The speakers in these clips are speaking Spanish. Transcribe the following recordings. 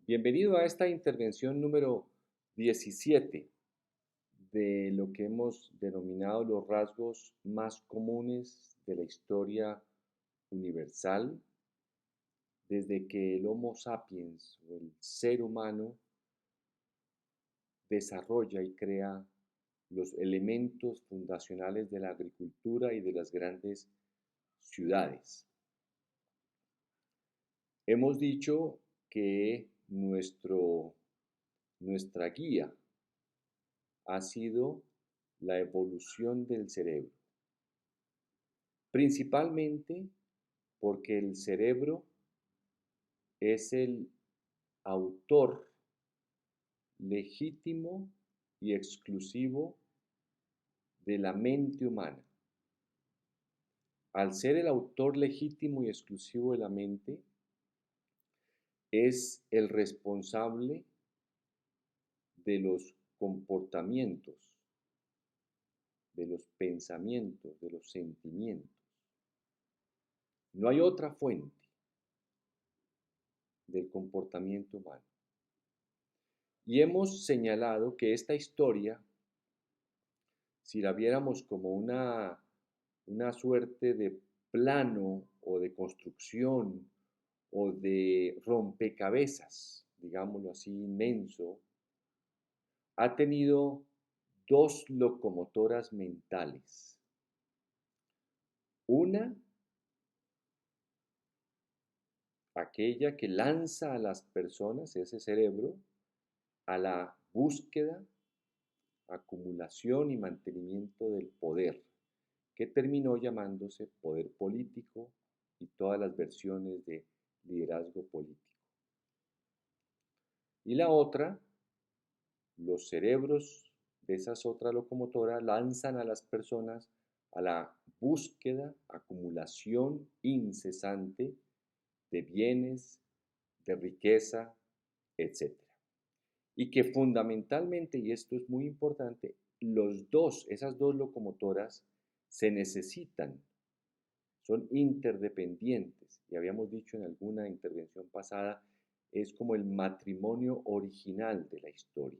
Bienvenido a esta intervención número 17 de lo que hemos denominado los rasgos más comunes de la historia universal desde que el Homo sapiens o el ser humano desarrolla y crea los elementos fundacionales de la agricultura y de las grandes ciudades. Hemos dicho que nuestra guía ha sido la evolución del cerebro, principalmente porque el cerebro es el autor legítimo y exclusivo de la mente humana. Al ser el autor legítimo y exclusivo de la mente, es el responsable de los comportamientos, de los pensamientos, de los sentimientos. No hay otra fuente del comportamiento humano. Y hemos señalado que esta historia, si la viéramos como una suerte de plano o de construcción o de rompecabezas, digámoslo así, inmenso, ha tenido dos locomotoras mentales. Una, aquella que lanza a las personas, ese cerebro, a la búsqueda, acumulación y mantenimiento del poder, que terminó llamándose poder político y todas las versiones de liderazgo político. Y la otra, los cerebros de esas otras locomotoras lanzan a las personas a la búsqueda, acumulación incesante de bienes, de riqueza, etc. Y que fundamentalmente, y esto es muy importante, esas dos locomotoras se necesitan, son interdependientes. Y habíamos dicho en alguna intervención pasada, es como el matrimonio original de la historia,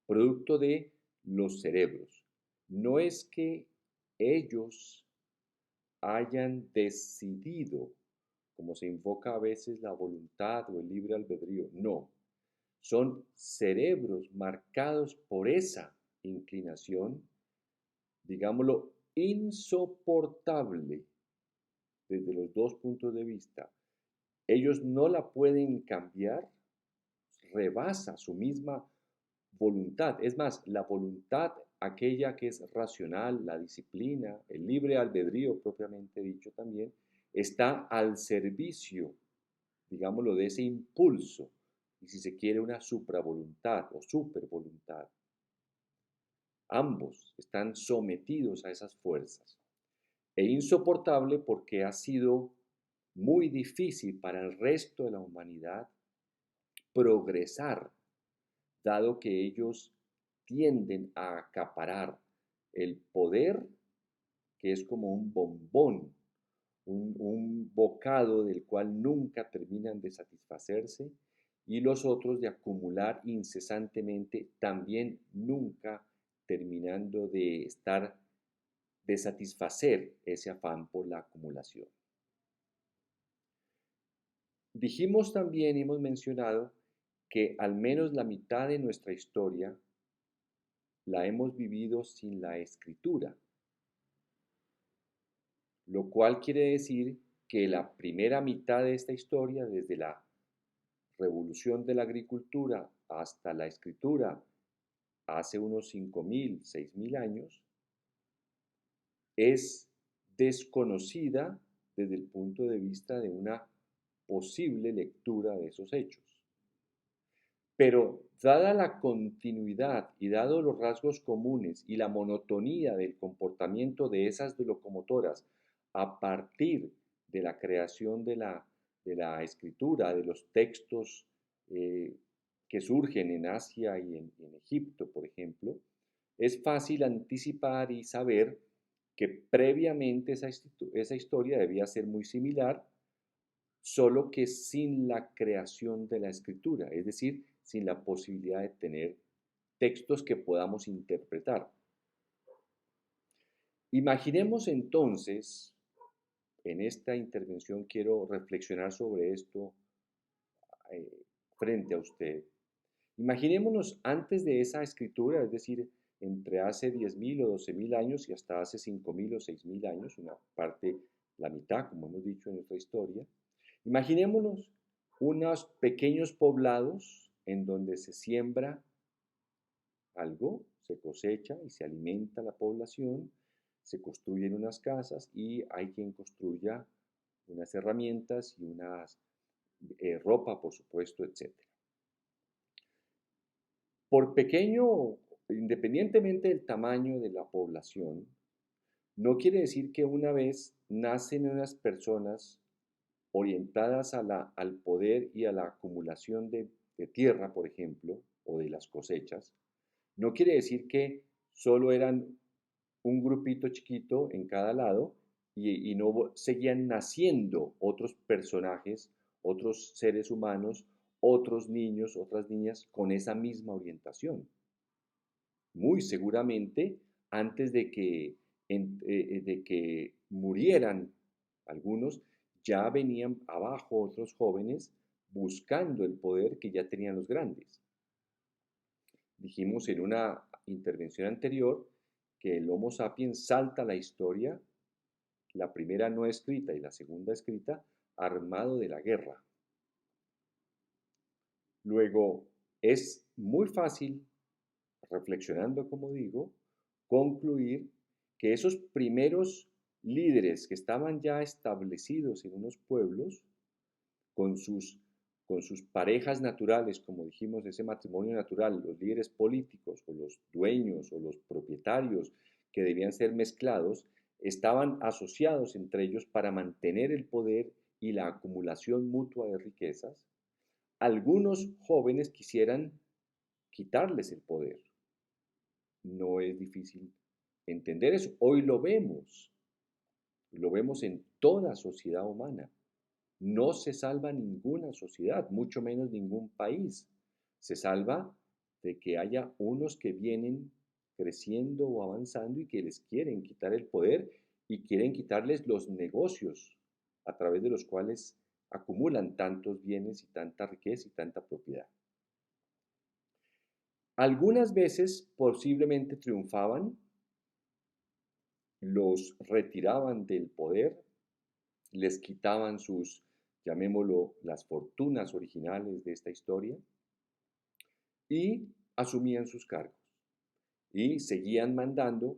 producto de los cerebros. No es que ellos hayan decidido, como se invoca a veces la voluntad o el libre albedrío, no. Son cerebros marcados por esa inclinación, digámoslo, insoportable desde los dos puntos de vista. Ellos no la pueden cambiar, rebasa su misma voluntad. Es más, la voluntad, aquella que es racional, la disciplina, el libre albedrío propiamente dicho también, está al servicio, digámoslo, de ese impulso, y si se quiere una supravoluntad o supervoluntad. Ambos están sometidos a esas fuerzas. E insoportable porque ha sido muy difícil para el resto de la humanidad progresar, dado que ellos tienden a acaparar el poder, que es como un bombón, un bocado del cual nunca terminan de satisfacerse, y los otros de acumular incesantemente, también nunca terminando de satisfacer ese afán por la acumulación. Dijimos también, hemos mencionado, que al menos la mitad de nuestra historia la hemos vivido sin la escritura, lo cual quiere decir que la primera mitad de esta historia, desde la revolución de la agricultura hasta la escritura, hace unos 5.000, 6.000 años, es desconocida desde el punto de vista de una posible lectura de esos hechos. Pero dada la continuidad y dado los rasgos comunes y la monotonía del comportamiento de esas locomotoras a partir de la creación de la escritura, de los textos que surgen en Asia y en Egipto, por ejemplo, es fácil anticipar y saber que previamente esa historia debía ser muy similar, solo que sin la creación de la escritura, es decir, sin la posibilidad de tener textos que podamos interpretar. Imaginemos entonces, en esta intervención quiero reflexionar sobre esto eh, frente a usted. Imaginémonos antes de esa escritura, es decir, entre hace 10.000 o 12.000 años y hasta hace 5.000 o 6.000 años, una parte, la mitad, como hemos dicho en nuestra historia. Imaginémonos unos pequeños poblados en donde se siembra algo, se cosecha y se alimenta la población, se construyen unas casas y hay quien construya unas herramientas y unas ropa, por supuesto, etcétera. Por pequeño, independientemente del tamaño de la población, no quiere decir que una vez nacen unas personas orientadas al poder y a la acumulación de tierra, por ejemplo, o de las cosechas, no quiere decir que solo eran un grupito chiquito en cada lado y no seguían naciendo otros personajes, otros seres humanos, otros niños, otras niñas con esa misma orientación. Muy seguramente, antes de que murieran algunos, ya venían abajo otros jóvenes buscando el poder que ya tenían los grandes. Dijimos en una intervención anterior que el Homo sapiens salta la historia, la primera no escrita y la segunda escrita, armado de la guerra. Luego, es muy fácil, reflexionando como digo, concluir que esos primeros líderes que estaban ya establecidos en unos pueblos, con sus, con sus parejas naturales, como dijimos, ese matrimonio natural, los líderes políticos o los dueños o los propietarios que debían ser mezclados, estaban asociados entre ellos para mantener el poder y la acumulación mutua de riquezas. Algunos jóvenes quisieran quitarles el poder. No es difícil entender eso. Hoy lo vemos en toda sociedad humana. No se salva ninguna sociedad, mucho menos ningún país. Se salva de que haya unos que vienen creciendo o avanzando y que les quieren quitar el poder y quieren quitarles los negocios a través de los cuales acumulan tantos bienes y tanta riqueza y tanta propiedad. Algunas veces posiblemente triunfaban, los retiraban del poder, les quitaban sus, llamémoslo, las fortunas originales de esta historia y asumían sus cargos y seguían mandando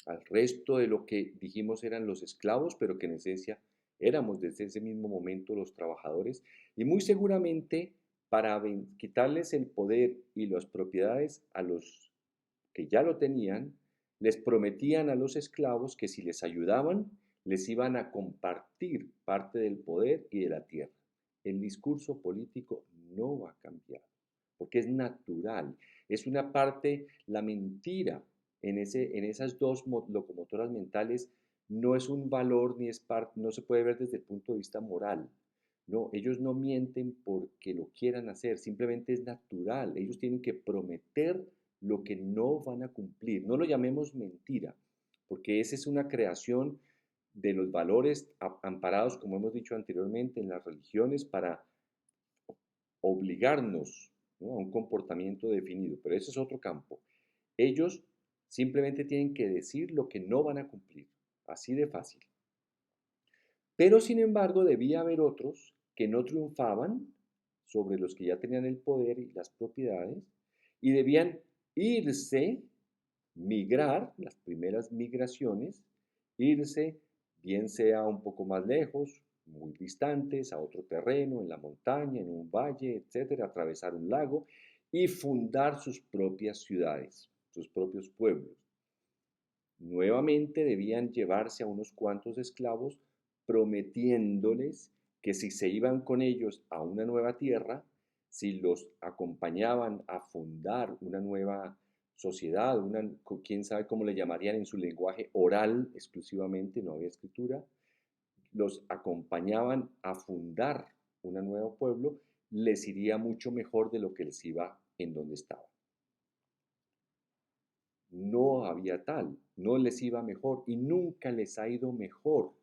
al resto de lo que dijimos eran los esclavos, pero que en esencia éramos desde ese mismo momento los trabajadores y muy seguramente para quitarles el poder y las propiedades a los que ya lo tenían, les prometían a los esclavos que si les ayudaban, les iban a compartir parte del poder y de la tierra. El discurso político no va a cambiar, porque es natural, es una parte, la mentira en esas dos locomotoras mentales no es un valor ni es parte, no se puede ver desde el punto de vista moral. No, ellos no mienten porque lo quieran hacer, simplemente es natural. Ellos tienen que prometer lo que no van a cumplir. No lo llamemos mentira, porque esa es una creación de los valores amparados, como hemos dicho anteriormente, en las religiones para obligarnos, ¿no?, a un comportamiento definido, pero ese es otro campo. Ellos simplemente tienen que decir lo que no van a cumplir, así de fácil. Pero sin embargo debía haber otros que no triunfaban sobre los que ya tenían el poder y las propiedades y debían irse, migrar, las primeras migraciones, irse bien sea un poco más lejos, muy distantes, a otro terreno, en la montaña, en un valle, etcétera, atravesar un lago y fundar sus propias ciudades, sus propios pueblos. Nuevamente debían llevarse a unos cuantos esclavos, prometiéndoles que si se iban con ellos a una nueva tierra, si los acompañaban a fundar una nueva sociedad, quién sabe cómo le llamarían en su lenguaje oral exclusivamente, no había escritura, los acompañaban a fundar un nuevo pueblo, les iría mucho mejor de lo que les iba en donde estaban. No había tal, no les iba mejor y nunca les ha ido mejor.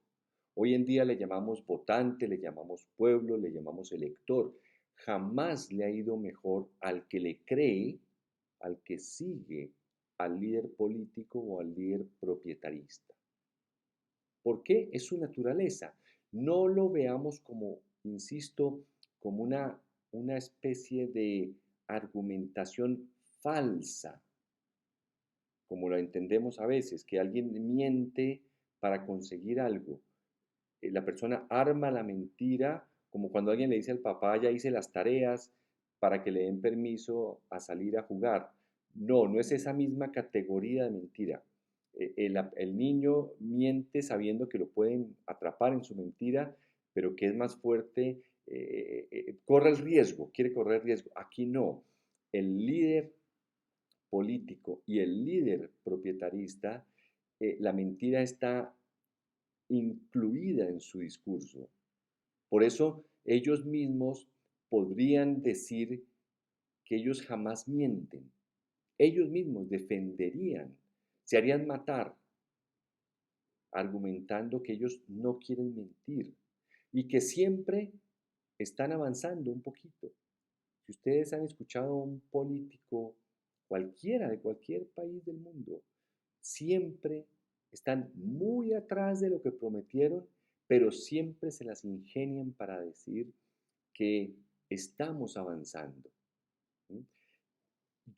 Hoy en día le llamamos votante, le llamamos pueblo, le llamamos elector. Jamás le ha ido mejor al que le cree, al que sigue al líder político o al líder proprietarista. ¿Por qué? Es su naturaleza. No lo veamos como, insisto, como una especie de argumentación falsa, como lo entendemos a veces, que alguien miente para conseguir algo. La persona arma la mentira, como cuando alguien le dice al papá, ya hice las tareas para que le den permiso a salir a jugar. No, no es esa misma categoría de mentira. El niño miente sabiendo que lo pueden atrapar en su mentira, pero que es más fuerte, corre el riesgo, quiere correr el riesgo. Aquí no. El líder político y el líder proprietarista, la mentira está incluida en su discurso. Por eso ellos mismos podrían decir que ellos jamás mienten. Ellos mismos defenderían, se harían matar, argumentando que ellos no quieren mentir y que siempre están avanzando un poquito. Si ustedes han escuchado a un político, cualquiera de cualquier país del mundo, siempre están muy atrás de lo que prometieron, pero siempre se las ingenian para decir que estamos avanzando.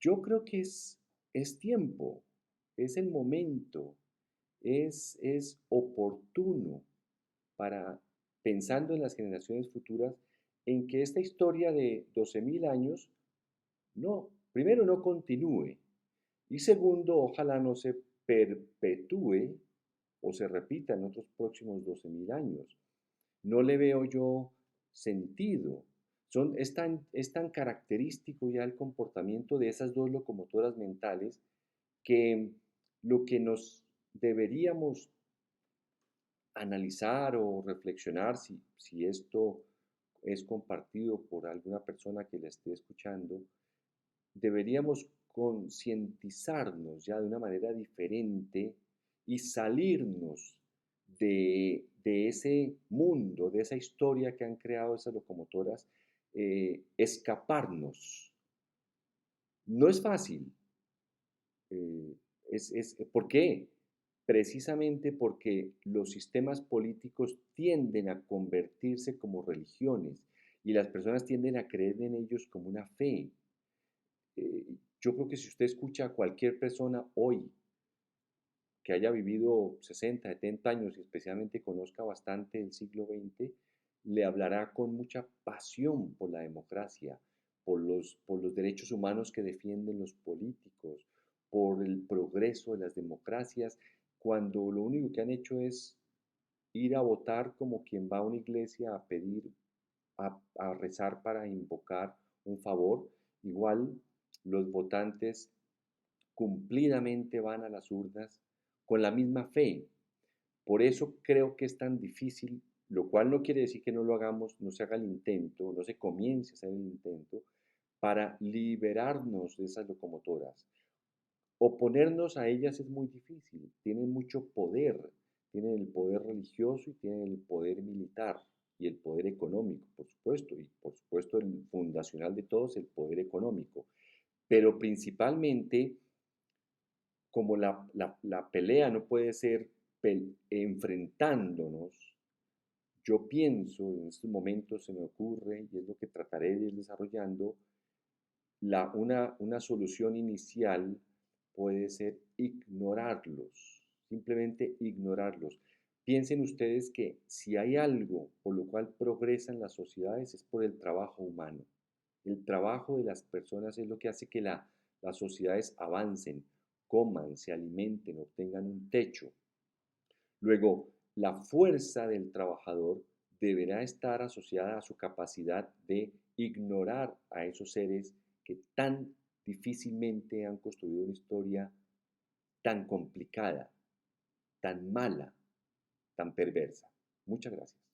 Yo creo que es tiempo, es el momento, es oportuno para, pensando en las generaciones futuras, en que esta historia de 12.000 años, no, primero no continúe y segundo, ojalá no se perpetúe o se repita en otros próximos 12.000 años. No le veo yo sentido. Es tan característico ya el comportamiento de esas dos locomotoras mentales que lo que nos deberíamos analizar o reflexionar, si esto es compartido por alguna persona que la esté escuchando, deberíamos concientizarnos ya de una manera diferente y salirnos de ese mundo, de esa historia que han creado esas locomotoras, escaparnos. No es fácil. Eh, ¿Por qué? Precisamente porque los sistemas políticos tienden a convertirse como religiones y las personas tienden a creer en ellos como una fe. Yo creo que si usted escucha a cualquier persona hoy que haya vivido 60, 70 años y especialmente conozca bastante el siglo XX, le hablará con mucha pasión por la democracia, por los derechos humanos que defienden los políticos, por el progreso de las democracias, cuando lo único que han hecho es ir a votar como quien va a una iglesia a pedir, a rezar para invocar un favor. Igual los votantes cumplidamente van a las urnas con la misma fe. Por eso creo que es tan difícil, lo cual no quiere decir que no lo hagamos, no se haga el intento, no se comience a hacer el intento para liberarnos de esas locomotoras. Oponernos a ellas es muy difícil, tienen mucho poder, tienen el poder religioso y tienen el poder militar y el poder económico, por supuesto, y por supuesto el fundacional de todos, el poder económico. Pero principalmente, como la pelea no puede ser enfrentándonos, yo pienso, en estos momentos se me ocurre, y es lo que trataré de ir desarrollando, una solución inicial puede ser ignorarlos, simplemente ignorarlos. Piensen ustedes que si hay algo por lo cual progresan las sociedades es por el trabajo humano. El trabajo de las personas es lo que hace que las sociedades avancen, coman, se alimenten, obtengan un techo. Luego, la fuerza del trabajador deberá estar asociada a su capacidad de ignorar a esos seres que tan difícilmente han construido una historia tan complicada, tan mala, tan perversa. Muchas gracias.